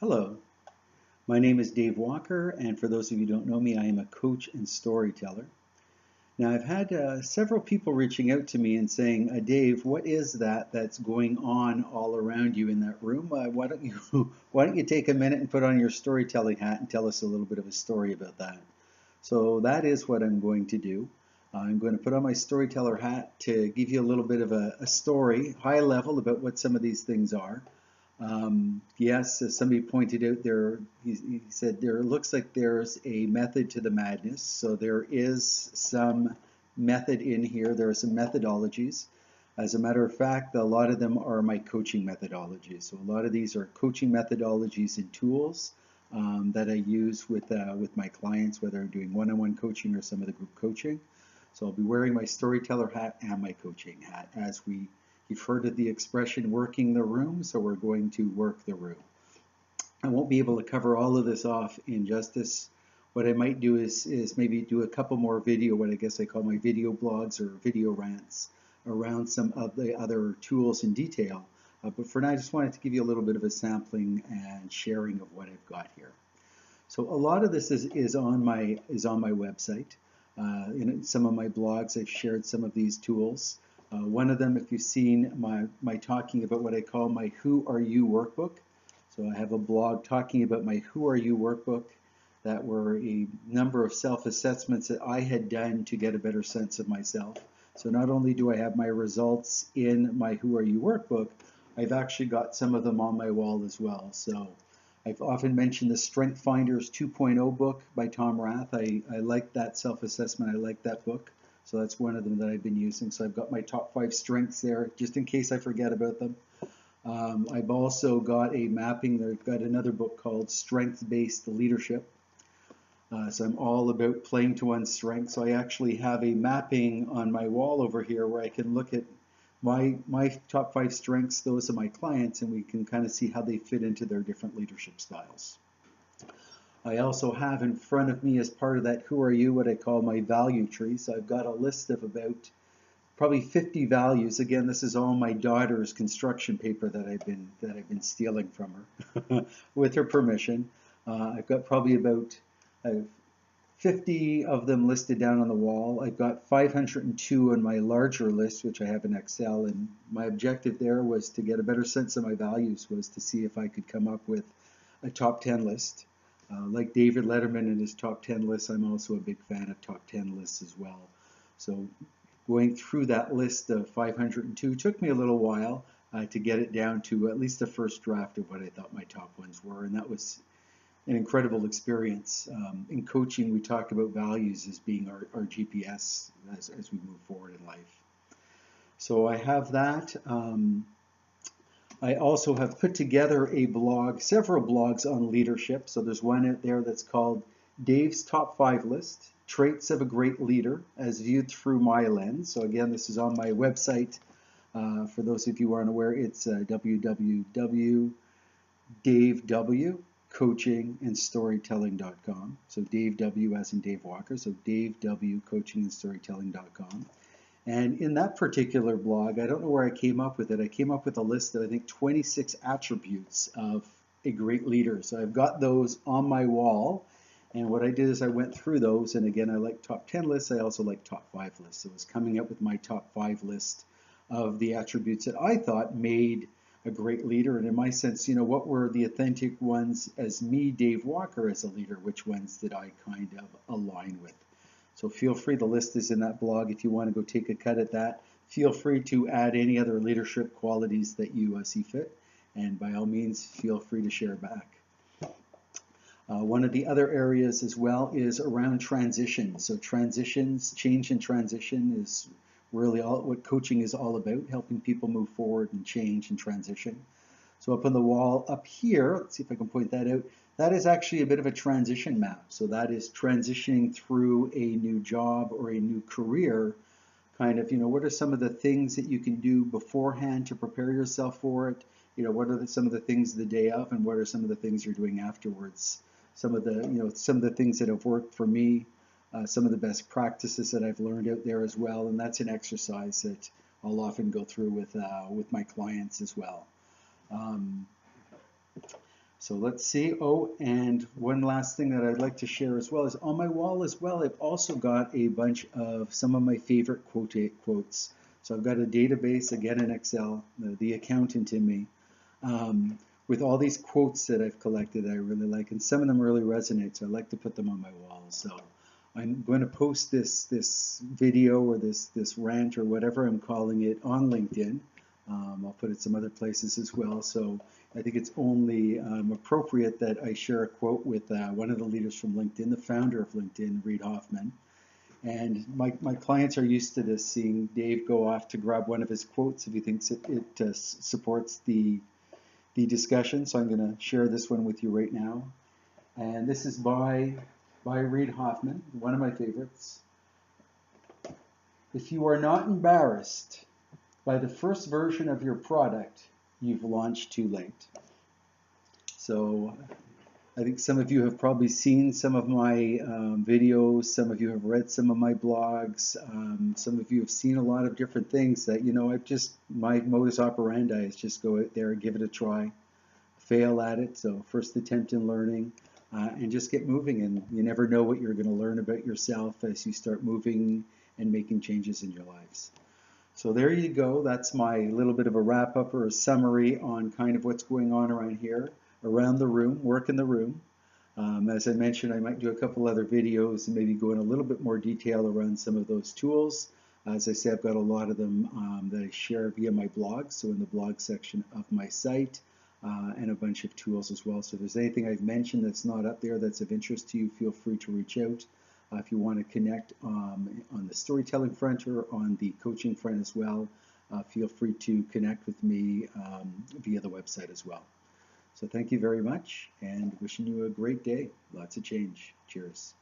Hello, my name is Dave Walker, and for those of you who don't know me, I am a coach and storyteller. Now, I've had several people reaching out to me and saying, Dave, what is that that's going on all around you in that room? Why don't you why don't you take a minute and put on your storytelling hat and tell us a little bit of a story about that? So that is what I'm going to do. I'm going to put on my storyteller hat to give you a little bit of a story, high level, about what some of these things are. Yes, as somebody pointed out there, he said there looks like there's a method to the madness. So there is some method in here. There are some methodologies. As a matter of fact, a lot of them are my coaching methodologies. So a lot of these are coaching methodologies and tools that I use with my clients, whether I'm doing one-on-one coaching or some of the group coaching. So I'll be wearing my storyteller hat and my coaching hat as you've heard of the expression working the room, so we're going to work the room. I won't be able to cover all of this off in justice. What I might do is maybe do a couple more video, what I guess I call my video blogs or video rants around some of the other tools in detail. But for now, I just wanted to give you a little bit of a sampling and sharing of what I've got here. So a lot of this is on my website. In some of my blogs, I've shared some of these tools. One of them, if you've seen my talking about what I call my Who Are You workbook. So I have a blog talking about my Who Are You workbook that were a number of self-assessments that I had done to get a better sense of myself. So not only do I have my results in my Who Are You workbook, I've actually got some of them on my wall as well. So I've often mentioned the Strength Finders 2.0 book by Tom Rath. I like that self-assessment. I like that book. So that's one of them that I've been using. So I've got my top 5 strengths there, just in case I forget about them. I've also got a mapping. I've got another book called Strength-Based Leadership. So I'm all about playing to one's strengths. So I actually have a mapping on my wall over here where I can look at my top 5 strengths, those of my clients, and we can kind of see how they fit into their different leadership styles. I also have in front of me, as part of that Who Are You, what I call my value tree. So I've got a list of about probably 50 values. Again, this is all my daughter's construction paper that I've been stealing from her with her permission. I've got probably about 50 of them listed down on the wall. I've got 502 on my larger list, which I have in Excel, and my objective there was to get a better sense of my values, was to see if I could come up with a top 10 list. Like David Letterman and his top 10 lists, I'm also a big fan of top 10 lists as well. So going through that list of 502 took me a little while to get it down to at least the first draft of what I thought my top ones were, and that was an incredible experience. In coaching, we talk about values as being our GPS as we move forward in life. So I have that. I also have put together a blog, several blogs on leadership. So there's one out there that's called Dave's Top 5 List, Traits of a Great Leader as Viewed Through My Lens. So again, this is on my website. For those of you who aren't aware, it's www.davewcoachingandstorytelling.com. So Dave W as in Dave Walker. So davewcoachingandstorytelling.com. And in that particular blog, I don't know where I came up with it. I came up with a list of, I think, 26 attributes of a great leader. So I've got those on my wall. And what I did is I went through those. And again, I like top 10 lists. I also like top 5 lists. So I was coming up with my top 5 list of the attributes that I thought made a great leader. And in my sense, what were the authentic ones as me, Dave Walker, as a leader? Which ones did I kind of align with? So feel free, the list is in that blog if you want to go take a cut at that. Feel free to add any other leadership qualities that you see fit, and by all means, feel free to share back. One of the other areas as well is around transition. So transitions, change and transition is really what coaching is all about, helping people move forward and change and transition. So up on the wall up here, let's see if I can point that out, that is actually a bit of a transition map. So that is transitioning through a new job or a new career, kind of, what are some of the things that you can do beforehand to prepare yourself for it? What are some of the things the day of, and what are some of the things you're doing afterwards? Some of the things that have worked for me, some of the best practices that I've learned out there as well, and that's an exercise that I'll often go through with my clients as well. So let's see. Oh, and one last thing that I'd like to share as well is on my wall as well, I've also got a bunch of some of my favorite quotes. So I've got a database, again in Excel, the accountant in me, um, with all these quotes that I've collected that I really like, and some of them really resonate, so I like to put them on my wall. So I'm going to post this video or this rant or whatever I'm calling it on LinkedIn. I'll put it some other places as well. So I think it's only appropriate that I share a quote with one of the leaders from LinkedIn, the founder of LinkedIn, Reid Hoffman. And my clients are used to this, seeing Dave go off to grab one of his quotes if he thinks it supports the discussion. So I'm going to share this one with you right now. And this is by Reid Hoffman, one of my favorites. If you are not embarrassed by the first version of your product, you've launched too late. So I think some of you have probably seen some of my videos, some of you have read some of my blogs, some of you have seen a lot of different things that, my modus operandi is just go out there and give it a try, fail at it, so first attempt in learning, and just get moving, and you never know what you're going to learn about yourself as you start moving and making changes in your lives. So there you go. That's my little bit of a wrap up or a summary on kind of what's going on around here, around the room, work in the room. As I mentioned, I might do a couple other videos and maybe go in a little bit more detail around some of those tools. As I say, I've got a lot of them that I share via my blog, so in the blog section of my site, and a bunch of tools as well. So if there's anything I've mentioned that's not up there that's of interest to you, feel free to reach out. If you want to connect on the storytelling front or on the coaching front as well, feel free to connect with me via the website as well. So thank you very much, and wishing you a great day. Lots of change. Cheers.